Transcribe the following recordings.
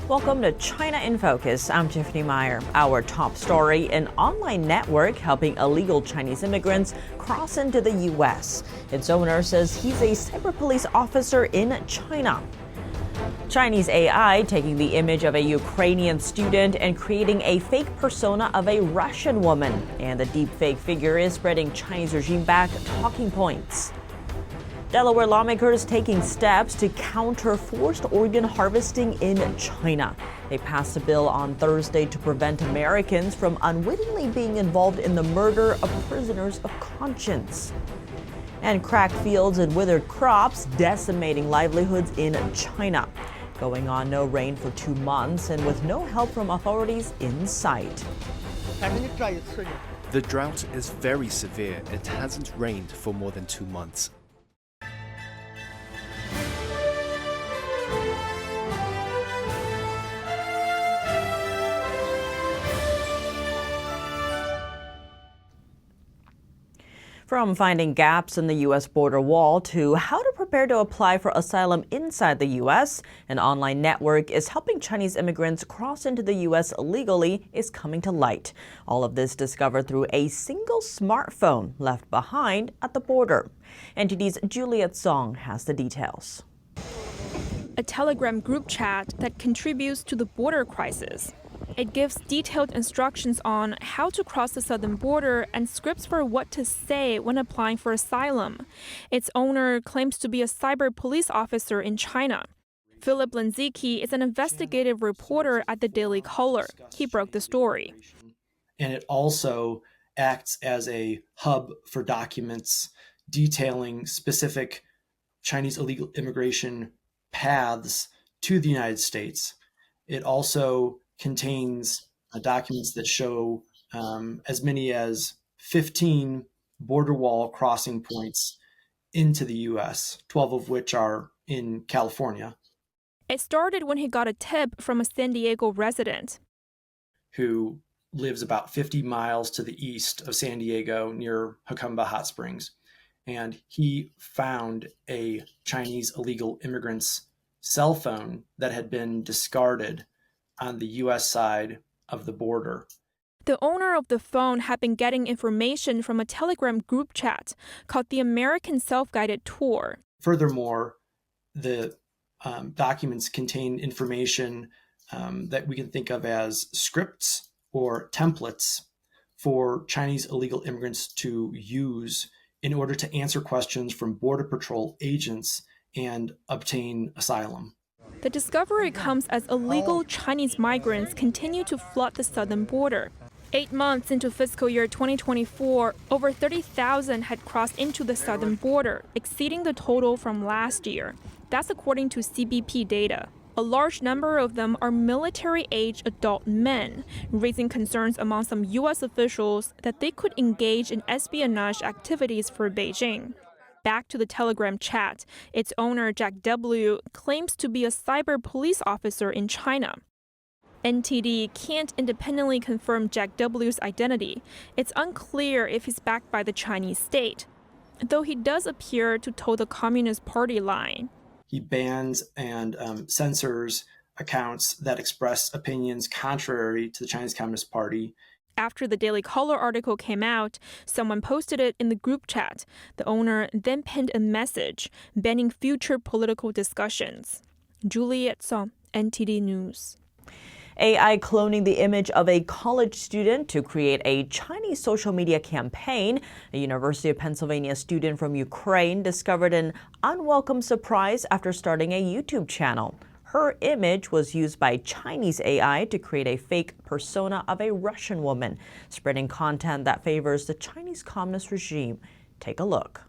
Welcome to China in Focus. I'm Tiffany Meyer. Our top story, an online network helping illegal Chinese immigrants cross into the U.S. Its owner says he's a cyber police officer in China. Chinese AI taking the image of a Ukrainian student and creating a fake persona of a Russian woman. And the deepfake figure is spreading Chinese regime-backed talking points. Delaware lawmakers taking steps to counter forced organ harvesting in China. They passed a bill on Thursday to prevent Americans from unwittingly being involved in the murder of prisoners of conscience. And cracked fields and withered crops decimating livelihoods in China. Going on no rain for 2 months and with no help from authorities in sight. The drought is very severe. It hasn't rained for more than 2 months. From finding gaps in the U.S. border wall to how to prepare to apply for asylum inside the U.S., an online network is helping Chinese immigrants cross into the U.S. illegally is coming to light. All of this discovered through a single smartphone left behind at the border. NTD's Juliet Song has the details. A Telegram group chat that contributes to the border crisis. It gives detailed instructions on how to cross the southern border and scripts for what to say when applying for asylum. Its owner claims to be a cyber police officer in China. Philip Lenzicki is an investigative reporter at the Daily Caller. He broke the story. And it also acts as a hub for documents detailing specific Chinese illegal immigration paths to the United States. It also contains documents that show as many as 15 border wall crossing points into the U.S., 12 of which are in California. It started when he got a tip from a San Diego resident who lives about 50 miles to the east of San Diego near Jacumba Hot Springs. And he found a Chinese illegal immigrant's cell phone that had been discarded on the U.S. side of the border. The owner of the phone had been getting information from a Telegram group chat called the American Self-Guided Tour. Furthermore, the documents contain information that we can think of as scripts or templates for Chinese illegal immigrants to use in order to answer questions from Border Patrol agents and obtain asylum. The discovery comes as illegal Chinese migrants continue to flood the southern border. 8 months into fiscal year 2024, over 30,000 had crossed into the southern border, exceeding the total from last year. That's according to CBP data. A large number of them are military-age adult men, raising concerns among some U.S. officials that they could engage in espionage activities for Beijing. Back to the Telegram chat, its owner, Jack W., claims to be a cyber police officer in China. NTD can't independently confirm Jack W.'s identity. It's unclear if he's backed by the Chinese state, though he does appear to toe the Communist Party line. He bans and censors accounts that express opinions contrary to the Chinese Communist Party. After the Daily Caller article came out, someone posted it in the group chat. The owner then pinned a message banning future political discussions. Juliet Song, NTD News. AI cloning the image of a college student to create a Chinese social media campaign. A University of Pennsylvania student from Ukraine discovered an unwelcome surprise after starting a YouTube channel. Her image was used by Chinese AI to create a fake persona of a Russian woman, spreading content that favors the Chinese Communist regime. Take a look.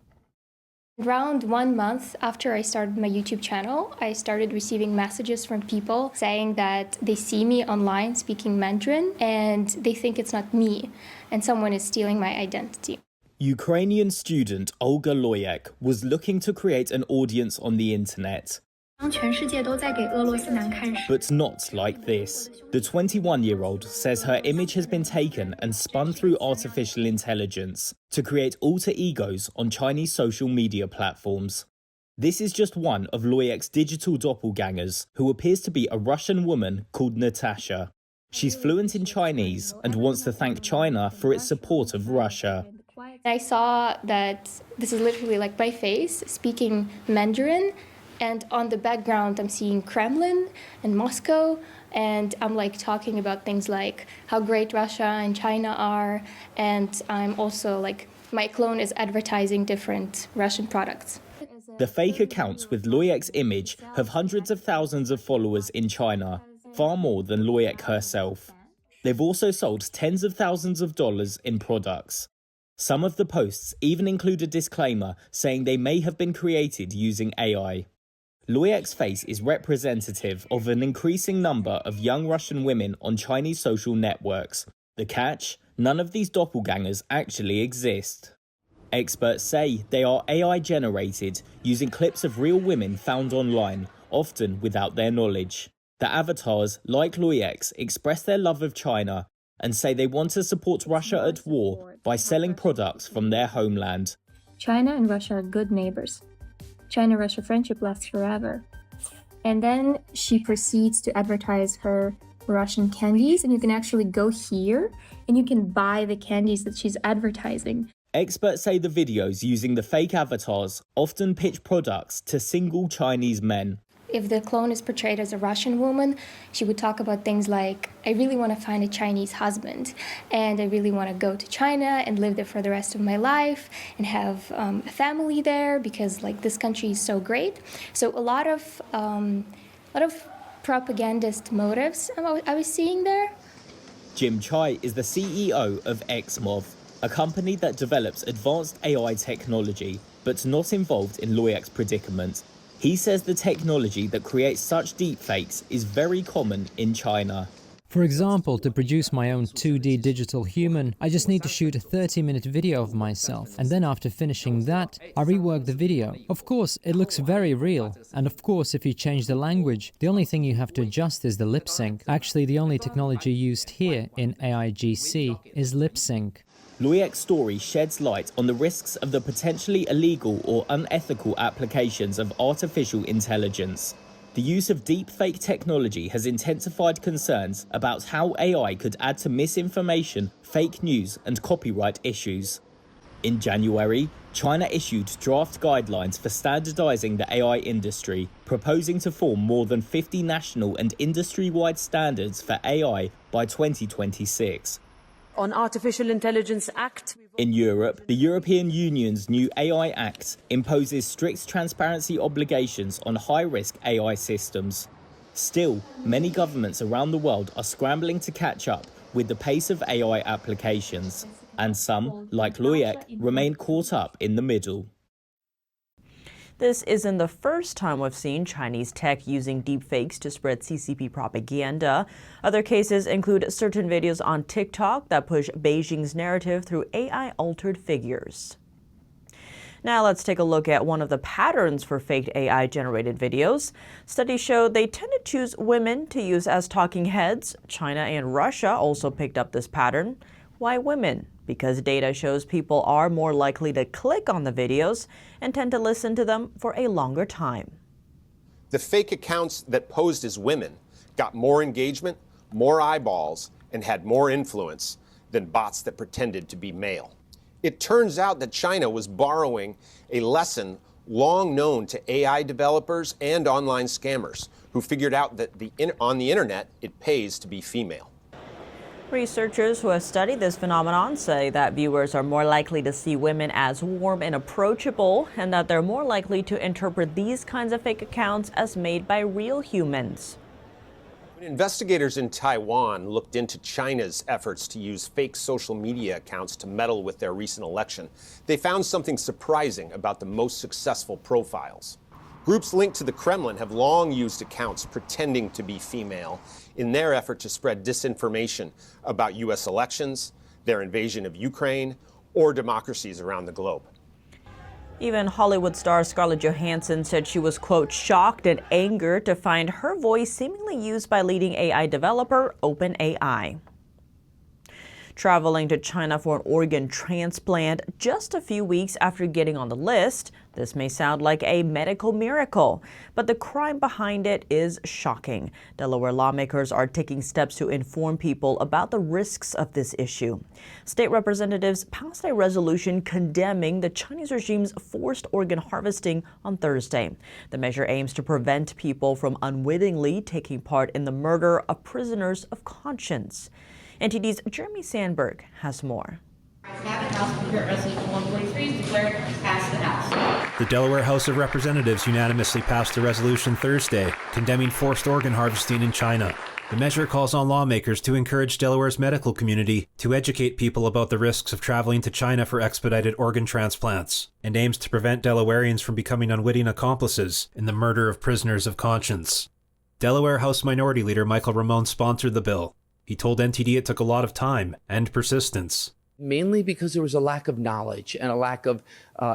Around 1 month after I started my YouTube channel, I started receiving messages from people saying that they see me online speaking Mandarin and they think it's not me and someone is stealing my identity. Ukrainian student Olga Loyek was looking to create an audience on the internet. But not like this. The 21-year-old says her image has been taken and spun through artificial intelligence to create alter egos on Chinese social media platforms. This is just one of Loyek's digital doppelgangers, who appears to be a Russian woman called Natasha. She's fluent in Chinese and wants to thank China for its support of Russia. I saw that this is literally like my face speaking Mandarin, and on the background I'm seeing Kremlin and Moscow, and I'm like talking about things like how great Russia and China are, and I'm also like, my clone is advertising different Russian products. The fake accounts with Loyek's image have hundreds of thousands of followers in China, far more than Loyek herself. They've also sold tens of thousands of dollars in products. Some of the posts even include a disclaimer saying they may have been created using AI. Loyek's face is representative of an increasing number of young Russian women on Chinese social networks. The catch? None of these doppelgangers actually exist. Experts say they are AI generated, using clips of real women found online, often without their knowledge. The avatars, like Loyek's, express their love of China and say they want to support Russia at war by selling products from their homeland. China and Russia are good neighbors. China-Russia friendship lasts forever. And then she proceeds to advertise her Russian candies, and you can actually go here and you can buy the candies that she's advertising. Experts say the videos using the fake avatars often pitch products to single Chinese men. If the clone is portrayed as a Russian woman, she would talk about things like, I really want to find a Chinese husband, and I really want to go to China and live there for the rest of my life and have a family there because like this country is so great. So a lot of propagandist motives I was seeing there. Jim Chai is the CEO of XMOV, a company that develops advanced AI technology, but not involved in Loyek's predicament. He says the technology that creates such deepfakes is very common in China. For example, to produce my own 2D digital human, I just need to shoot a 30-minute video of myself, and then after finishing that, I rework the video. Of course, it looks very real, and of course, if you change the language, the only thing you have to adjust is the lip sync. Actually, the only technology used here in AIGC is lip sync. Loyek's story sheds light on the risks of the potentially illegal or unethical applications of artificial intelligence. The use of deepfake technology has intensified concerns about how AI could add to misinformation, fake news, and copyright issues. In January, China issued draft guidelines for standardizing the AI industry, proposing to form more than 50 national and industry-wide standards for AI by 2026. On Artificial Intelligence Act. In Europe, the European Union's new AI Act imposes strict transparency obligations on high-risk AI systems. Still, many governments around the world are scrambling to catch up with the pace of AI applications, and some, like Loyek, remain caught up in the middle. This isn't the first time we've seen Chinese tech using deepfakes to spread CCP propaganda. Other cases include certain videos on TikTok that push Beijing's narrative through AI-altered figures. Now let's take a look at one of the patterns for faked AI-generated videos. Studies show they tend to choose women to use as talking heads. China and Russia also picked up this pattern. Why women? Because data shows people are more likely to click on the videos and tend to listen to them for a longer time. The fake accounts that posed as women got more engagement, more eyeballs, and had more influence than bots that pretended to be male. It turns out that China was borrowing a lesson long known to AI developers and online scammers who figured out that on the internet it pays to be female. Researchers who have studied this phenomenon say that viewers are more likely to see women as warm and approachable, and that they're more likely to interpret these kinds of fake accounts as made by real humans. When investigators in Taiwan looked into China's efforts to use fake social media accounts to meddle with their recent election, they found something surprising about the most successful profiles. Groups linked to the Kremlin have long used accounts pretending to be female in their effort to spread disinformation about U.S. elections, their invasion of Ukraine, or democracies around the globe. Even Hollywood star Scarlett Johansson said she was, quote, shocked and angered to find her voice seemingly used by leading AI developer OpenAI. Traveling to China for an organ transplant just a few weeks after getting on the list, This may sound like a medical miracle, but the crime behind it is shocking. Delaware lawmakers are taking steps to inform people about the risks of this issue. State representatives passed a resolution condemning the Chinese regime's forced organ harvesting on Thursday. The measure aims to prevent people from unwittingly taking part in the murder of prisoners of conscience. NTD's Jeremy Sandberg has more. The Delaware House of Representatives unanimously passed a resolution Thursday condemning forced organ harvesting in China. The measure calls on lawmakers to encourage Delaware's medical community to educate people about the risks of traveling to China for expedited organ transplants, and aims to prevent Delawareans from becoming unwitting accomplices in the murder of prisoners of conscience. Delaware House Minority Leader Michael Ramone sponsored the bill. He told NTD it took a lot of time and persistence. Mainly because there was a lack of knowledge and a lack of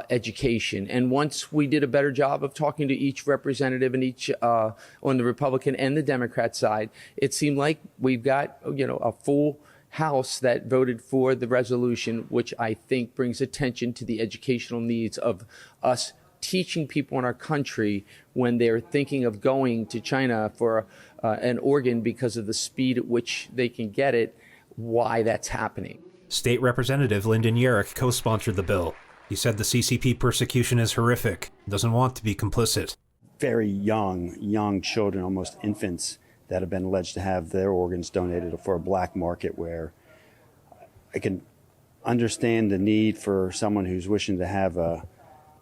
education. And once we did a better job of talking to each representative and each on the Republican and the Democrat side, it seemed like we've got, a full House that voted for the resolution, which I think brings attention to the educational needs of us teaching people in our country when they're thinking of going to China for an organ because of the speed at which they can get it, why that's happening. State Representative Lyndon Yerrick co-sponsored the bill. He said the CCP persecution is horrific and doesn't want to be complicit. Very young children, almost infants, that have been alleged to have their organs donated for a black market, where I can understand the need for someone who's wishing to have a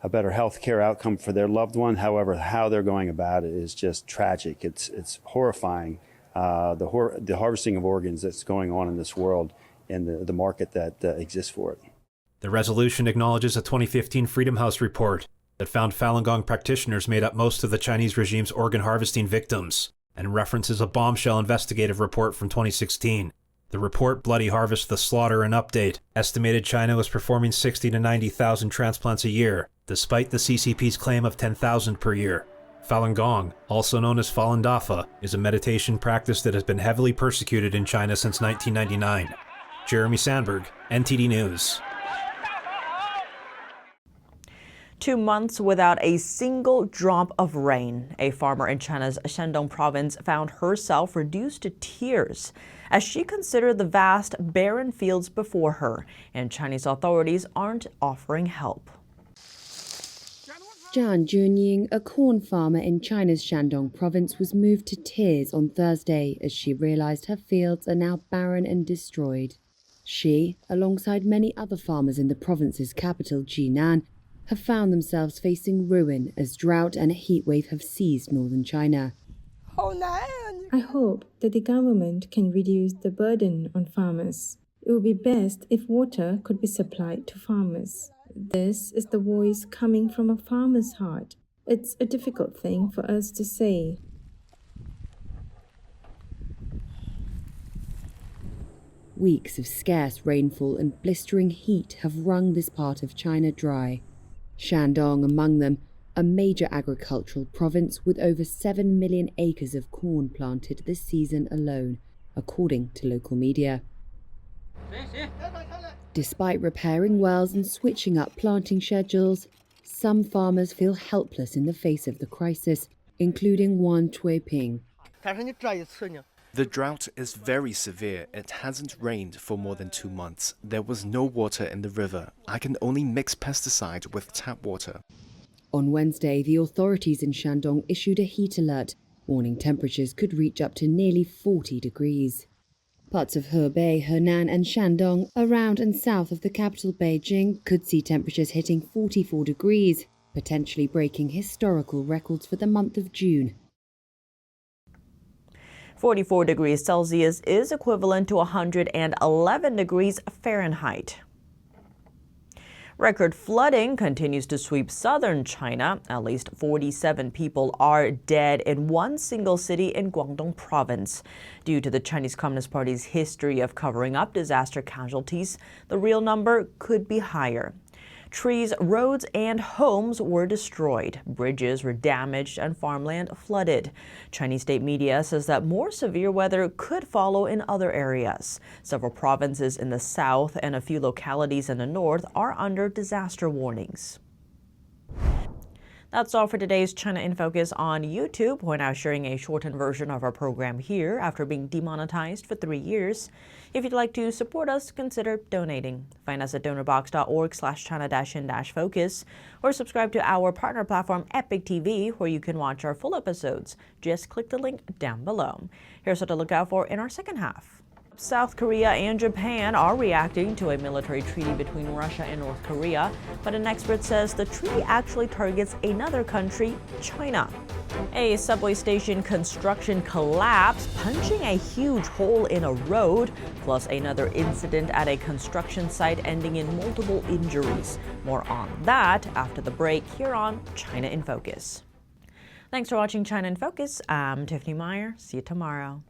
better health care outcome for their loved one. However, how they're going about it is just tragic. It's horrifying, the harvesting of organs that's going on in this world and the market that exists for it. The resolution acknowledges a 2015 Freedom House report that found Falun Gong practitioners made up most of the Chinese regime's organ harvesting victims, and references a bombshell investigative report from 2016. The report, Bloody Harvest, the Slaughter and Update, estimated China was performing 60 to 90,000 transplants a year, despite the CCP's claim of 10,000 per year. Falun Gong, also known as Falun Dafa, is a meditation practice that has been heavily persecuted in China since 1999. Jeremy Sandberg, NTD News. 2 months without a single drop of rain. A farmer in China's Shandong province found herself reduced to tears as she considered the vast, barren fields before her, and Chinese authorities aren't offering help. Zhang Junying, a corn farmer in China's Shandong province, was moved to tears on Thursday as she realized her fields are now barren and destroyed. She, alongside many other farmers in the province's capital, Jinan, have found themselves facing ruin as drought and a heatwave have seized northern China. I hope that the government can reduce the burden on farmers. It would be best if water could be supplied to farmers. This is the voice coming from a farmer's heart. It's a difficult thing for us to say. Weeks of scarce rainfall and blistering heat have wrung this part of China dry. Shandong among them, a major agricultural province with over 7 million acres of corn planted this season alone, according to local media. Despite repairing wells and switching up planting schedules, some farmers feel helpless in the face of the crisis, including Wan Tuiping. The drought is very severe. It hasn't rained for more than 2 months. There was no water in the river. I can only mix pesticide with tap water. On Wednesday, the authorities in Shandong issued a heat alert, warning temperatures could reach up to nearly 40 degrees. Parts of Hebei, Henan and Shandong, around and south of the capital Beijing, could see temperatures hitting 44 degrees, potentially breaking historical records for the month of June. 44 degrees Celsius is equivalent to 111 degrees Fahrenheit. Record flooding continues to sweep southern China. At least 47 people are dead in one single city in Guangdong province. Due to the Chinese Communist Party's history of covering up disaster casualties, the real number could be higher. Trees, roads, and homes were destroyed. Bridges were damaged and farmland flooded. Chinese state media says that more severe weather could follow in other areas. Several provinces in the south and a few localities in the north are under disaster warnings. That's all for today's China in Focus on YouTube. We're now sharing a shortened version of our program here after being demonetized for 3 years. If you'd like to support us, consider donating. Find us at donorbox.org/China-in-focus or subscribe to our partner platform EpochTV, where you can watch our full episodes. Just click the link down below. Here's what to look out for in our second half. South Korea and Japan are reacting to a military treaty between Russia and North Korea, but an expert says the treaty actually targets another country, China. A subway station construction collapse, punching a huge hole in a road, plus another incident at a construction site ending in multiple injuries. More on that after the break here on China in Focus. Thanks for watching China in Focus. I'm Tiffany Meyer. See you tomorrow.